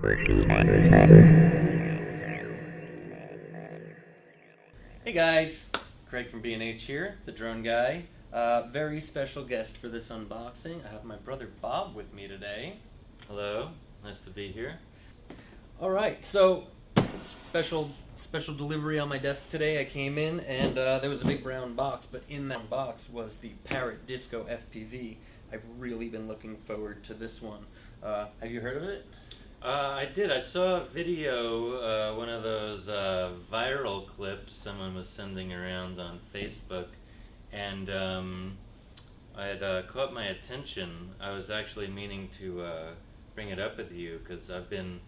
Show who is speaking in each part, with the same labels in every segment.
Speaker 1: Hey guys, Craig from B&H here, the drone guy. Very special guest for this unboxing. I have my brother Bob with me today.
Speaker 2: Hello, nice to be here.
Speaker 1: Alright, so special delivery on my desk today. I came in and there was a big brown box, but in that box was the Parrot Disco FPV. I've really been looking forward to this one. Have you heard of it?
Speaker 2: I did. I saw a video, one of those viral clips someone was sending around on Facebook, and I had caught my attention. I was actually meaning to bring it up with you because I've been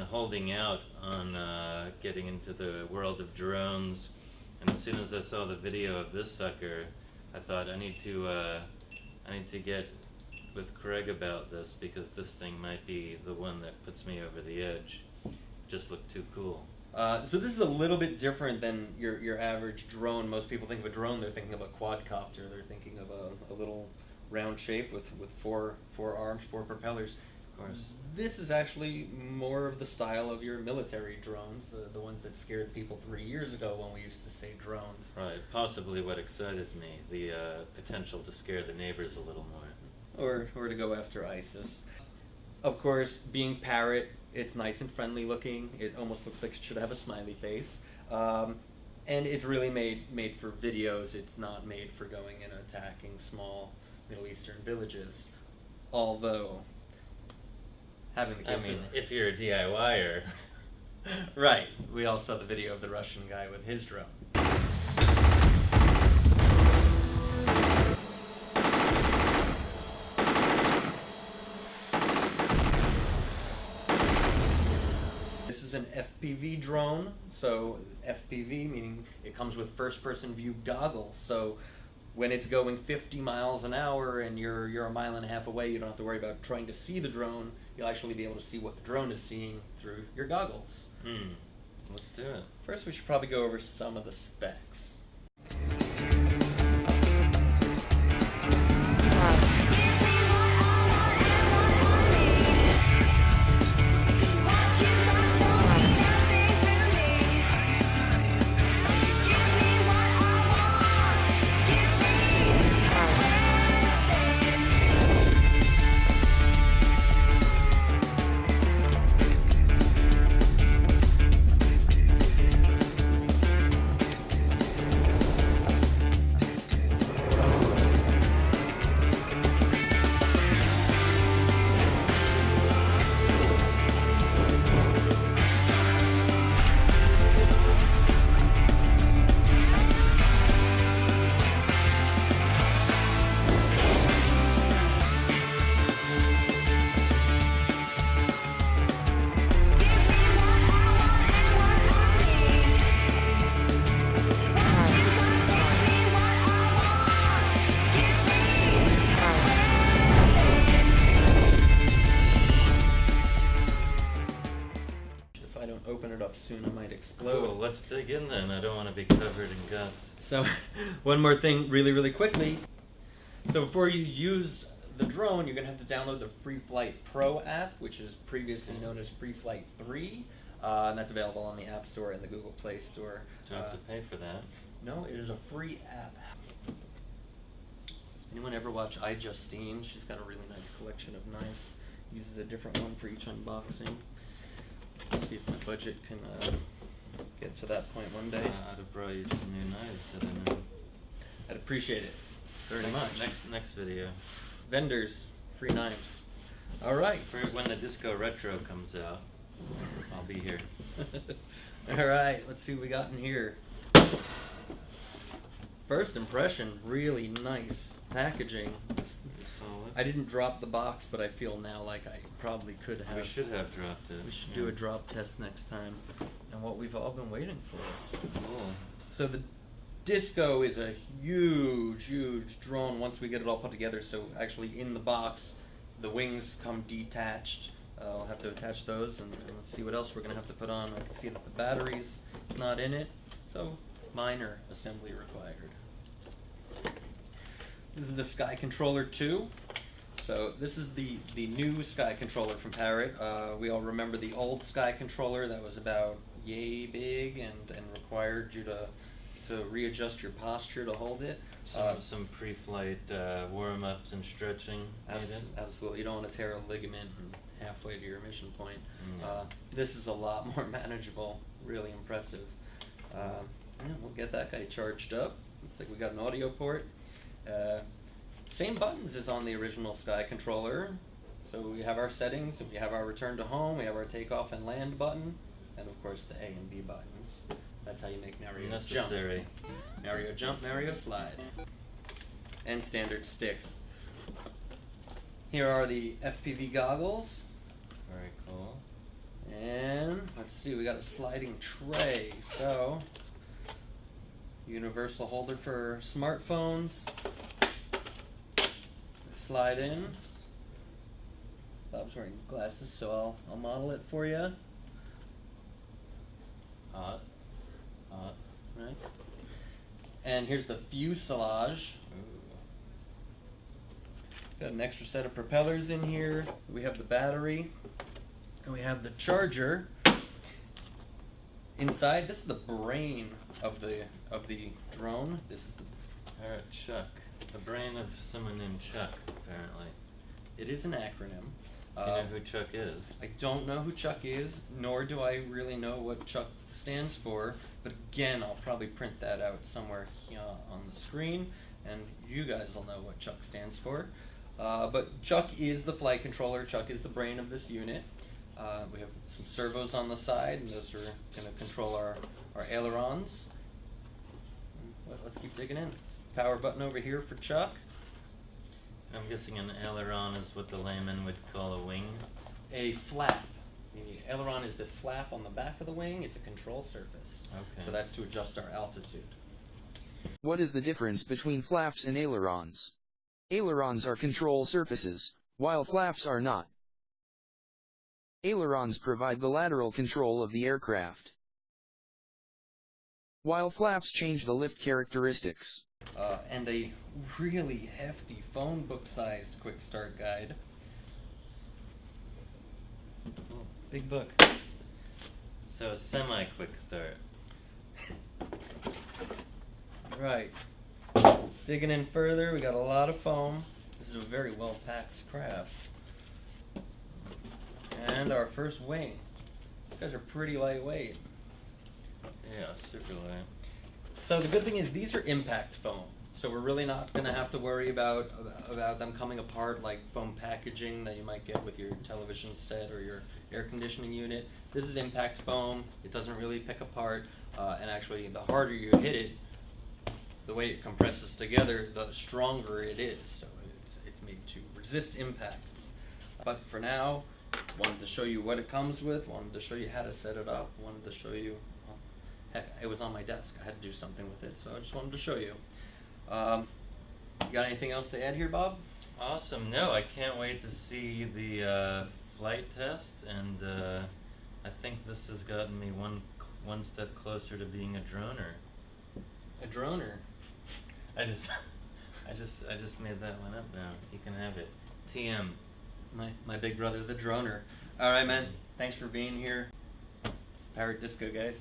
Speaker 2: holding out on getting into the world of drones, and as soon as I saw the video of this sucker, I thought I need to get with Craig about this because this thing might be the one that puts me over the edge. It just looked too cool.
Speaker 1: So this is a little bit different than your average drone. Most people think of a drone, they're thinking of a quadcopter. They're thinking of a little round shape with four arms, four propellers.
Speaker 2: Of course.
Speaker 1: This is actually more of the style of your military drones, the ones that scared people 3 years ago when we used to say drones.
Speaker 2: Right, possibly what excited me, the potential to scare the neighbors a little more.
Speaker 1: Or to go after ISIS. Of course, being Parrot, it's nice and friendly looking. It almost looks like it should have a smiley face. And it's really made for videos. It's not made for going and attacking small Middle Eastern villages. Although, having the
Speaker 2: I mean, if you're a DIYer.
Speaker 1: Right. We all saw the video of the Russian guy with his drone. This is an FPV drone, so FPV meaning it comes with first-person view goggles, so when it's going 50 miles an hour and you're a mile and a half away, you don't have to worry about trying to see the drone. You'll actually be able to see what the drone is seeing through your goggles.
Speaker 2: Let's do it.
Speaker 1: First, we should probably go over some of the specs. Open it up soon, I might explode.
Speaker 2: Cool, let's dig in then. I don't want to be covered in guts.
Speaker 1: So, one more thing really quickly. So before you use the drone, you're going to have to download the Free Flight Pro app, which is previously known as Free Flight 3. And that's available on the App Store and the Google Play Store.
Speaker 2: Do I have to pay for that?
Speaker 1: No, it is a free app. Anyone ever watch iJustine? She's got a really nice collection of knives. Uses a different one for each unboxing. Let's see if my budget can get to that point one day.
Speaker 2: I'd have brought you some new knives that I know.
Speaker 1: I'd appreciate it very much.
Speaker 2: Next video.
Speaker 1: Vendors, free knives. All right.
Speaker 2: For when the Disco Retro comes out, I'll be here.
Speaker 1: All right, let's see what we got in here. First impression, really nice packaging.
Speaker 2: Solid.
Speaker 1: I didn't drop the box, but I feel now like I probably could have.
Speaker 2: We should have dropped it.
Speaker 1: We should do a drop test next time. And what we've all been waiting for.
Speaker 2: Cool.
Speaker 1: So the Disco is a huge drone once we get it all put together. So actually in the box, the wings come detached. I'll have to attach those, and let's see what else we're going to have to put on. I can see that the battery's not in it, so minor assembly required. This is the Sky Controller 2. So this is the new Sky controller from Parrot. We all remember the old Sky controller that was about yay big and required you to readjust your posture to hold it.
Speaker 2: Some pre-flight warm-ups and stretching.
Speaker 1: Absolutely, you don't want to tear a ligament halfway to your mission point.
Speaker 2: No.
Speaker 1: This is a lot more manageable. Really impressive. Yeah, we'll get that guy charged up. Looks like we got an audio port. Same buttons as on the original Sky controller. So we have our settings, we have our return to home, we have our takeoff and land button, and of course the A and B buttons. That's how you make Mario jump. Mario jump, Mario slide. And standard sticks. Here are the FPV goggles.
Speaker 2: Very cool.
Speaker 1: And let's see, we got a sliding tray. So, universal holder for smartphones. Slide in. Bob's wearing glasses, so I'll model it for you.
Speaker 2: Hot.
Speaker 1: Right. And here's the fuselage.
Speaker 2: Ooh.
Speaker 1: Got an extra set of propellers in here. We have the battery, and we have the charger. Inside, this is the brain of the drone. This is the
Speaker 2: Parrot Chuck. The brain of someone named Chuck, apparently.
Speaker 1: It is an acronym.
Speaker 2: Do you know who Chuck is?
Speaker 1: I don't know who Chuck is, nor do I really know what Chuck stands for. But again, I'll probably print that out somewhere here on the screen, and you guys will know what Chuck stands for. But Chuck is the flight controller. Chuck is the brain of this unit. We have some servos on the side, and those are going to control our ailerons. Let's keep digging in. Power button over here for Chuck.
Speaker 2: I'm guessing an aileron is what the layman would call a wing.
Speaker 1: A flap. The aileron is the flap on the back of the wing. It's a control surface.
Speaker 2: Okay.
Speaker 1: So that's to adjust our altitude.
Speaker 3: What is the difference between flaps and ailerons? Ailerons are control surfaces, while flaps are not. Ailerons provide the lateral control of the aircraft, while flaps change the lift characteristics.
Speaker 1: And a really hefty phone book-sized quick start guide.
Speaker 2: Cool.
Speaker 1: Big book.
Speaker 2: So a semi-quick start.
Speaker 1: Right. Digging in further, we got a lot of foam. This is a very well-packed craft. And our first wing. These guys are pretty lightweight.
Speaker 2: Yeah, super light.
Speaker 1: So the good thing is these are impact foam. So we're really not going to have to worry about them coming apart like foam packaging that you might get with your television set or your air conditioning unit. This is impact foam. It doesn't really pick apart. And actually, the harder you hit it, the way it compresses together, the stronger it is. So it's made to resist impacts. But for now, wanted to show you what it comes with, wanted to show you how to set it up, wanted to show you, heck, it was on my desk. I had to do something with it, so I just wanted to show you. You got anything else to add here, Bob?
Speaker 2: Awesome. No, I can't wait to see the flight test, and I think this has gotten me one step closer to being a droner.
Speaker 1: A droner?
Speaker 2: I just made that one up now. You can have it. TM.
Speaker 1: My big brother, the droner. All right, man. Thanks for being here. It's Parrot Disco, guys.